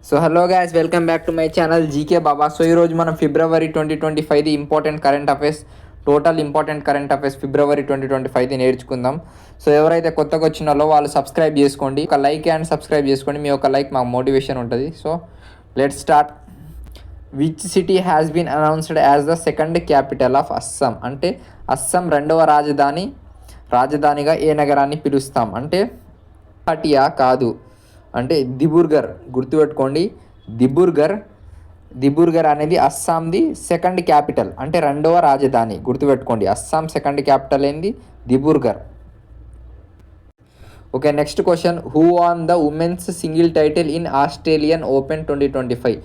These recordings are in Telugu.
So hello guys, welcome back to my channel GK Baba. So ఈరోజు మనం ఫిబ్రవరి 2025ది important current affairs, total important current affairs February 2025ది నేర్చుకుందాం. సో ఎవరైతే కొత్తగా వచ్చినారో వాళ్ళు సబ్స్క్రైబ్ చేసుకోండి, ఒక లైక్ అండ్ సబ్స్క్రైబ్ చేసుకోండి. మీ ఒక లైక్ మాకు మోటివేషన్ ఉంటుంది. So let's start. Which city has been announced as the second capital of Assam? అంటే అస్సాం రెండవ రాజధానిగా ఏ నగరాన్ని పిలుస్తాం? అంటే పటియా కాదు, అంటే దిబ్రూగర్. గుర్తుపెట్టుకోండి, దిబ్రూగర్ అనేది అస్సాంది సెకండ్ క్యాపిటల్, అంటే రెండవ రాజధాని. గుర్తుపెట్టుకోండి, అస్సాం సెకండ్ క్యాపిటల్ ఏంది? Dibrugarh. Okay, next question. Who won the women's single title in Australian Open 2025?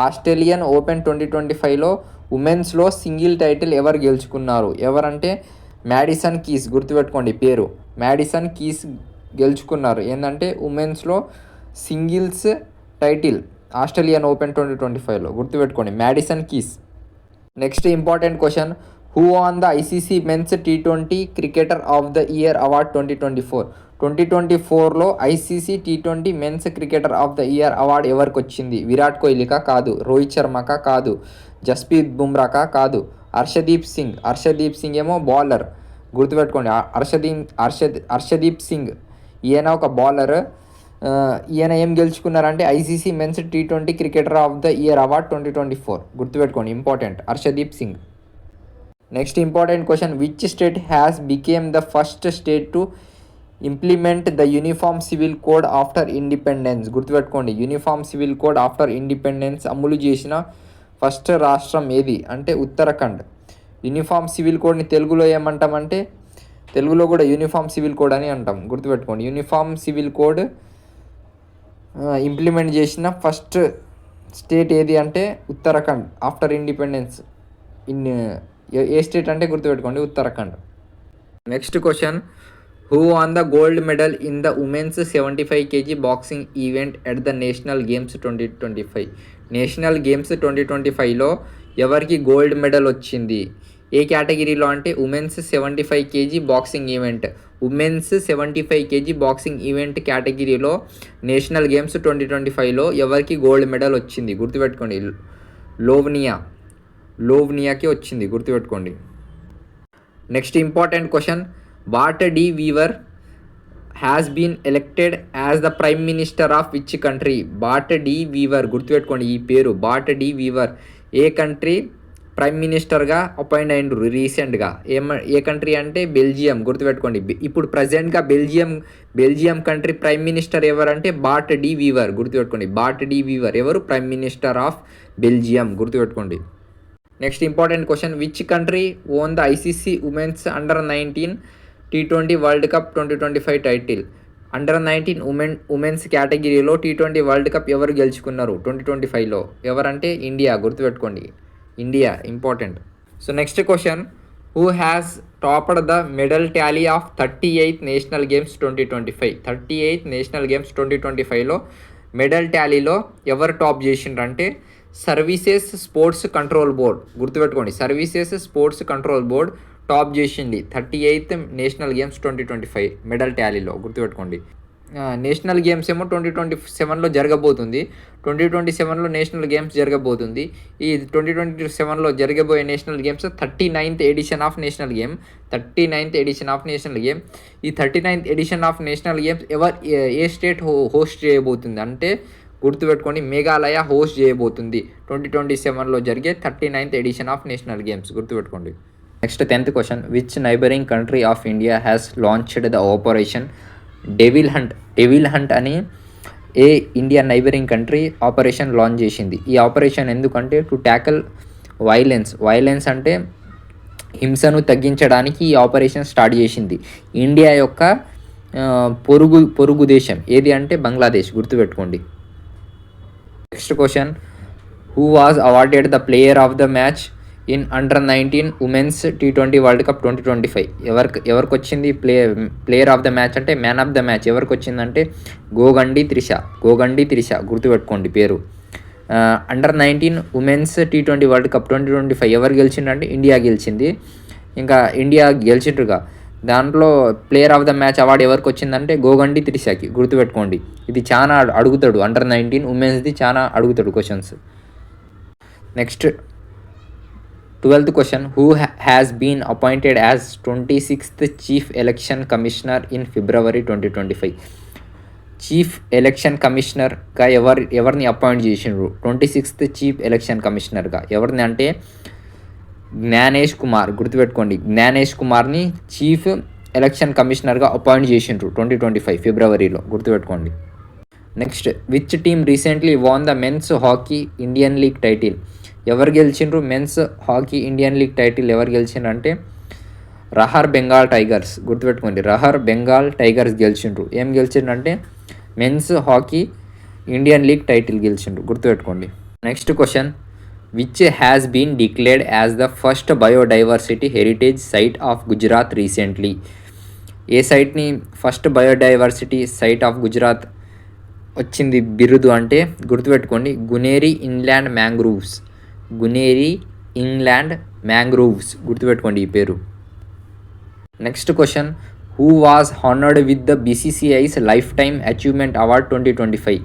Australian Open 2025లో ఉమెన్స్లో సింగిల్ టైటిల్ ఎవరు గెలుచుకున్నారు? ఎవరంటే మ్యాడిసన్ కీస్. గుర్తుపెట్టుకోండి పేరు, మ్యాడిసన్ కీస్ గెలుచుకున్నారు. ఏంటంటే ఉమెన్స్లో సింగిల్స్ టైటిల్ ఆస్ట్రేలియన్ ఓపెన్ 2025లో. గుర్తుపెట్టుకోండి, Madison Keys. Next important question. Who won the ICC men's T20 cricketer of the year award 2024? 2024లో ICC T20 men's cricketer of the year award ఎవరికి వచ్చింది? విరాట్ కోహ్లీకా? కాదు. రోహిత్ శర్మకా? కాదు. జస్ప్రీత్ బుమ్రాకా? కాదు. హర్షదీప్ సింగ్ ఏమో బౌలర్. గుర్తుపెట్టుకోండి, హర్షదీప్ సింగ్ ఈయన ఒక బౌలర్. ఈయన ఏం గెలుచుకున్నారంటే ICC men's T20 cricketer of the year award 2024. గుర్తుపెట్టుకోండి, important, Harshdeep Singh. Next important question. Which state has become the first state to implement the uniform civil code after independence? గుర్తుపెట్టుకోండి, uniform civil code after independence అమలు చేసిన ఫస్ట్ రాష్ట్రం ఏది? అంటే ఉత్తరాఖండ్. యూనిఫామ్ సివిల్ కోడ్ని తెలుగులో ఏమంటామంటే, తెలుగులో కూడా యూనిఫామ్ సివిల్ కోడ్ అని అంటాం. గుర్తుపెట్టుకోండి, యూనిఫామ్ సివిల్ కోడ్ ఇంప్లిమెంట్ చేసిన ఫస్ట్ స్టేట్ ఏది అంటే ఉత్తరాఖండ్ ఆఫ్టర్ ఇండిపెండెన్స్. ఏ స్టేట్ అంటే గుర్తుపెట్టుకోండి, Uttarakhand. Next question. Who won the gold medal in the women's 75 kg boxing event at the national games 2025? National games 2025లో ఎవరికి గోల్డ్ మెడల్ వచ్చింది? ఏ కేటగిరీలో అంటే women's 75 kg boxing event. Women's 75 kg boxing event కేటగిరీలో నేషనల్ గేమ్స్ 2025లో ఎవరికి గోల్డ్ మెడల్ వచ్చింది? గుర్తుపెట్టుకోండి, లోవ్నియాకి వచ్చింది. గుర్తుపెట్టుకోండి. Next important question. Bart De Wever has been elected as the prime minister of which country? Bart De Wever. గుర్తుపెట్టుకోండి ఈ పేరు, బార్ట్ డి వీవర్. ఏ కంట్రీ ప్రైమ్ మినిస్టర్గా అపాయింట్ అయ్యిండ్రు రీసెంట్గా? ఏ కంట్రీ అంటే బెల్జియం. గుర్తుపెట్టుకోండి, ఇప్పుడు ప్రజెంట్గా బెల్జియం కంట్రీ ప్రైమ్ మినిస్టర్ ఎవరంటే బార్ట్ డి వీవర్. గుర్తుపెట్టుకోండి, బార్ట్ డి వీవర్ ఎవరు? Prime minister of Belgium. గుర్తుపెట్టుకోండి. Next important question. Which country won the ICC women's under nineteen T20 world cup 2025 title? Under nineteen women's కేటగిరీలో T20 వరల్డ్ కప్ ఎవరు గెలుచుకున్నారు 2025లో? ఎవరంటే ఇండియా. గుర్తుపెట్టుకోండి, India, important. So next question. Who has topped the medal tally of 38th national games 2025? 38th national games 2025లో మెడల్ టాలీలో ఎవరు టాప్ చేసిండ్రంటే సర్వీసెస్ స్పోర్ట్స్ కంట్రోల్ బోర్డ్. గుర్తుపెట్టుకోండి, services sports control board top చేసింది 38th నేషనల్ గేమ్స్ 2025 మెడల్ టాలీలో. గుర్తుపెట్టుకోండి. నేషనల్ గేమ్స్ ఏమో 2027లో జరగబోతుంది. 2027లో నేషనల్ గేమ్స్ జరగబోతుంది. ఈ 2027లో జరగబోయే national games 39th edition of national game. 39th edition of national game. ఈ 39th edition of national games ఏ స్టేట్ హోస్ట్ చేయబోతుంది అంటే గుర్తుపెట్టుకోండి, మేఘాలయ హోస్ట్ చేయబోతుంది 2027లో జరిగే 39th edition of national games. గుర్తుపెట్టుకోండి. Next 10th question. Which neighbouring country of India has launched the operation devil hunt అని ఏ Indian neighbouring country operation launch చేసింది? ఈ ఆపరేషన్ ఎందుకంటే టు ట్యాకిల్ వైలెన్స్ అంటే హింసను తగ్గించడానికి ఈ ఆపరేషన్ స్టార్ట్ చేసింది. ఇండియా యొక్క పొరుగు దేశం ఏది అంటే బంగ్లాదేశ్. గుర్తుపెట్టుకోండి. Next question. Who was awarded the player of the match in under-19 women's T20 world cup 2025? ఎవరికి వచ్చింది ప్లేయర్ ఆఫ్ ద మ్యాచ్ అంటే మ్యాన్ ఆఫ్ ద మ్యాచ్ ఎవరికి వచ్చిందంటే గోగండి త్రిష. గుర్తుపెట్టుకోండి పేరు. Under-19 women's T20 world cup 2025 ఎవరు గెలిచిందంటే ఇండియా గెలిచింది. ఇంకా ఇండియా గెలిచిండ్రుగా దాంట్లో player of the match award ఎవరికి వచ్చిందంటే గోగండి త్రిషాకి, గుర్తుపెట్టుకోండి. ఇది చాలా అడుగుతాడు, అండర్-19 ఉమెన్స్ది చాలా అడుగుతాడు questions. Next 12th question, who has been appointed as 26th chief election commissioner in February 2025. Chief election కమిషనర్గా ఎవరిని అపాయింట్ చేసిండ్రు? 26th చీఫ్ ఎలక్షన్ కమిషనర్గా ఎవరిని అంటే జ్ఞానేష్ కుమార్, గుర్తుపెట్టుకోండి. జ్ఞానేష్ కుమార్ని చీఫ్ ఎలక్షన్ కమిషనర్గా అపాయింట్ చేసిండ్రు 2025 ఫిబ్రవరిలో, గుర్తుపెట్టుకోండి. Next, which team recently won the men's hockey Indian league title? ఎవరు గెలిచిండ్రు men's hockey Indian league title? ఎవరు గెలిచిండ్రు అంటే రహర్ బెంగాల్ టైగర్స్, గుర్తుపెట్టుకోండి. రహర్ బెంగాల్ టైగర్స్ గెలిచిండ్రు. ఏం గెలిచిండ్రు అంటే men's hockey Indian league title గెలిచిండ్రు, గుర్తుపెట్టుకోండి. Next question, which has been declared as the first biodiversity heritage site of Gujarat recently? ఏ సైట్ని first biodiversity site of Gujarat వచ్చింది బిరుదు అంటే గుర్తుపెట్టుకోండి, గునేరి inland mangroves. Gunneri inland mangroves, గుర్తుపెట్టుకోండి ఈ పేరు. Next question, who was honoured with the BCCI's lifetime achievement award 2025?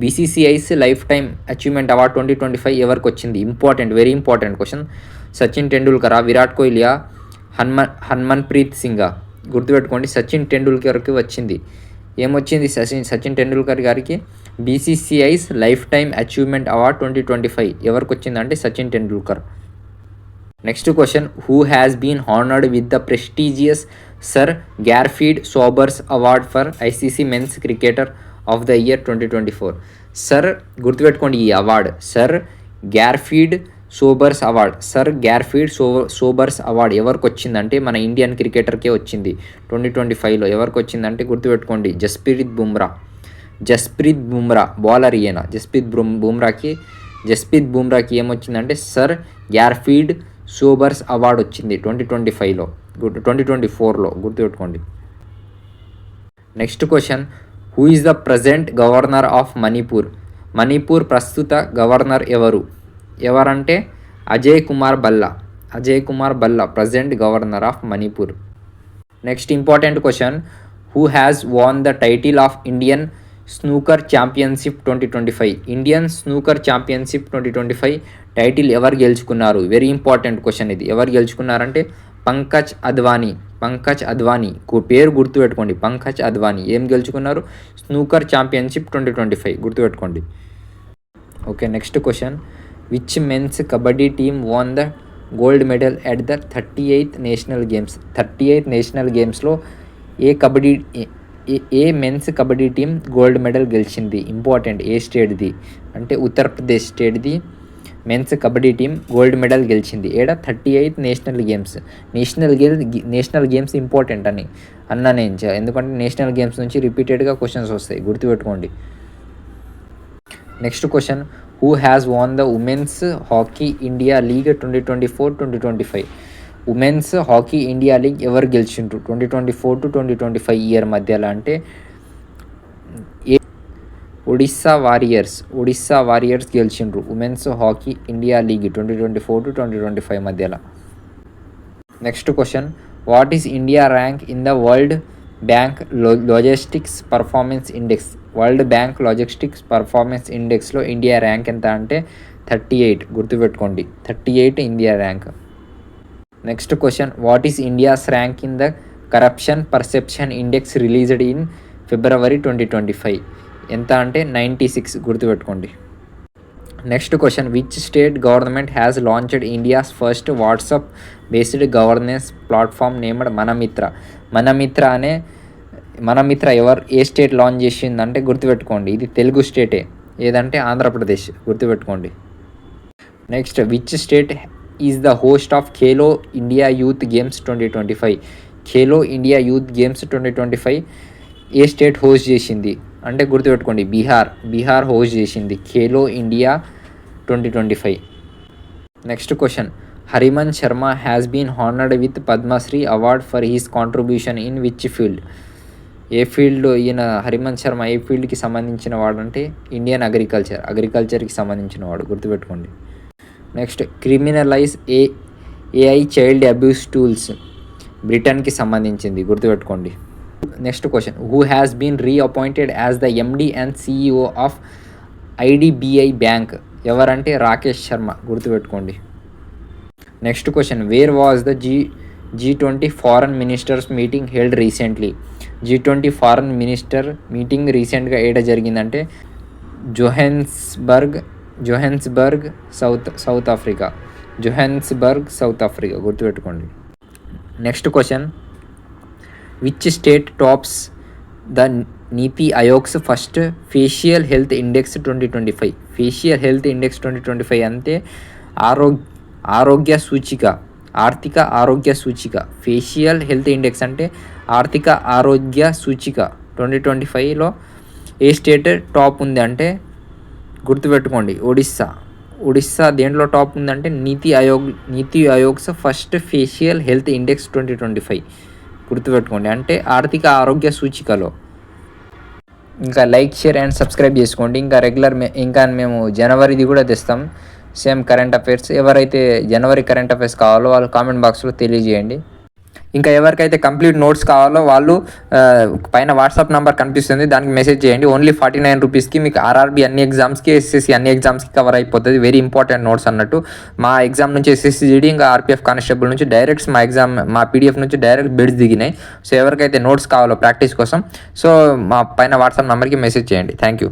BCCI's lifetime achievement award 2025 ఎవరికి వచ్చింది? Important, very important question. Sachin టెండూల్కరా, విరాట్ కోహ్లీయా, హన్మన్ప్రీత్ సింగా? గుర్తుపెట్టుకోండి, సచిన్ టెండూల్కర్కి వచ్చింది. ఏమొచ్చింది సచిన్ టెండూల్కర్ గారికి? BCCI's lifetime achievement award 2025 ఎవరికి వచ్చిందంటే Sachin Tendulkar. Next question, who has been honoured with the prestigious sir Garfield Sobers award for ICC men's cricketer of the year 2024? Sir, గుర్తుపెట్టుకోండి ఈ award, sir Garfield Sobers award. Sir Garfield Sobers award ఎవరికి వచ్చిందంటే మన ఇండియన్ క్రికెటర్కే వచ్చింది 2025లో. ఎవరికి వచ్చిందంటే గుర్తుపెట్టుకోండి, జస్ప్రీత్ బుమ్రా బౌలర్ ఈయన. జస్ప్రీత్ బుమ్రాకి ఏమొచ్చిందంటే సర్ గ్యార్ఫీల్డ్ సోబర్స్ అవార్డ్ వచ్చింది 2025లో, 2024లో, గుర్తుపెట్టుకోండి. Next question, who is the present governor of Manipur? Manipur ప్రస్తుత గవర్నర్ ఎవరంటే Ajay Kumar Bhalla present governor of Manipur. Next important question, who has won the title of Indian snooker championship 2025? Indian snooker championship 2025 title ఎవరు గెలుచుకున్నారు? వెరీ ఇంపార్టెంట్ క్వశ్చన్ ఇది. ఎవరు గెలుచుకున్నారంటే పంకజ్ అద్వానీ పేరు గుర్తుపెట్టుకోండి, పంకజ్ అద్వానీ. ఏం గెలుచుకున్నారు? స్నూకర్ ఛాంపియన్షిప్ 2025, గుర్తుపెట్టుకోండి. Okay, next question, which men's kabaddi team won the gold medal at the 38th national games? 38th national గేమ్స్లో ఏ men's kabaddi team gold medal గెలిచింది? ఇంపార్టెంట్, ఏ స్టేట్ది అంటే ఉత్తరప్రదేశ్ స్టేట్ది men's kabaddi team gold medal గెలిచింది. 38th నేషనల్ గేమ్స్ ఇంపార్టెంట్ అని అన్నా నేను, ఎందుకంటే నేషనల్ గేమ్స్ నుంచి రిపీటెడ్గా క్వశ్చన్స్ వస్తాయి, గుర్తుపెట్టుకోండి. Next question, who has won the women's hockey India league 2024-2025? Women's hockey India league ఎవరు గెలిచిండ్రు 2024 to 2025 ఇయర్ మధ్యలో అంటే ఒడిస్సా వారియర్స్ గెలిచిండ్రు women's hockey India league 2024 to 2025 మధ్యలో. Next question, what is India rank in the world bank logistics performance index? World bank logistics performance ఇండెక్స్లో ఇండియా ర్యాంక్ ఎంత అంటే 38, గుర్తుపెట్టుకోండి, 38 India rank. Next question, what is India's rank in the corruption perception index released in February 2025? ఎంత అంటే 96, గుర్తుపెట్టుకోండి. Next question, which state government has launched India's first WhatsApp based governance platform named Mana Mitra A state launch చేసిందంటే గుర్తుపెట్టుకోండి, ఇది తెలుగు స్టేటే, ఏదంటే ఆంధ్రప్రదేశ్, గుర్తుపెట్టుకోండి. Next, which state is the host of Khelo India youth games 2025? Khelo India youth games 2025 A state host చేసింది అంటే గుర్తుపెట్టుకోండి, బీహార్ హోస్ట్ చేసింది Khelo India 2025. Next question, Hariman Sharma has been honoured with Padmashri award for his contribution in which field? ఏ ఫీల్డ్ ఈయన హరిమన్ శర్మ ఏ ఫీల్డ్కి సంబంధించిన వాడు అంటే ఇండియన్ అగ్రికల్చర్కి సంబంధించిన వాడు, గుర్తుపెట్టుకోండి. Next, criminalise AI child abuse tools బ్రిటన్కి సంబంధించింది, గుర్తుపెట్టుకోండి. Next question, who has been reappointed as the MD and CEO of IDBI bank? ఎవరంటే రాకేష్ శర్మ, గుర్తుపెట్టుకోండి. Next question, where was the G20 foreign ministers meeting held recently? G20 foreign minister meeting రీసెంట్గా ఏడ జరిగిందంటే జోహెన్స్బర్గ్ సౌత్ ఆఫ్రికా. గుర్తుపెట్టుకోండి. Next question, which state tops the NITI Aayog's first facial health index 2025? Facial health index 2025 అంటే ఆరోగ్య సూచిక, ఆర్థిక ఆరోగ్య సూచిక. ఫేషియల్ హెల్త్ ఇండెక్స్ అంటే ఆర్థిక ఆరోగ్య సూచిక. 2025లో ఏ స్టేట్ టాప్ ఉంది అంటే గుర్తుపెట్టుకోండి, ఒడిస్సా దేంట్లో టాప్ ఉందంటే నీతి Aayog's first facial health index 2025, గుర్తుపెట్టుకోండి, అంటే ఆర్థిక ఆరోగ్య సూచికలో. ఇంకా లైక్, షేర్ అండ్ సబ్స్క్రైబ్ చేసుకోండి. ఇంకా మేము జనవరిది కూడా తెస్తాం, సేమ్ కరెంట్ అఫైర్స్. ఎవరైతే జనవరి కరెంట్ అఫైర్స్ కావాలో వాళ్ళు కామెంట్ బాక్స్లో తెలియజేయండి. ఇంకా ఎవరికైతే కంప్లీట్ నోట్స్ కావాలో వాళ్ళు పైన వాట్సాప్ నెంబర్ కనిపిస్తుంది, దానికి మెసేజ్ చేయండి. ఓన్లీ 49 రూపీస్కి మీకు ఆర్ఆర్బీ అన్ని ఎగ్జామ్స్కి, ఎస్ఎస్సి అన్ని ఎగ్జామ్స్కి కవర్ అయిపోతుంది. వెరీ ఇంపార్టెంట్ నోట్స్ అన్నట్టు. మా ఎగ్జామ్ నుంచి ఎస్ఎస్సి జీడీ ఇంకా ఆర్పీఎఫ్ కానిస్టేబుల్ నుంచి డైరెక్ట్స్ మా పీడిఎఫ్ నుంచి డైరెక్ట్ బిడ్స్ దిగినాయి. సో ఎవరికైతే నోట్స్ కావాలో ప్రాక్టీస్ కోసం, సో మా పైన వాట్సాప్ నెంబర్కి మెసేజ్ చేయండి. Thank you.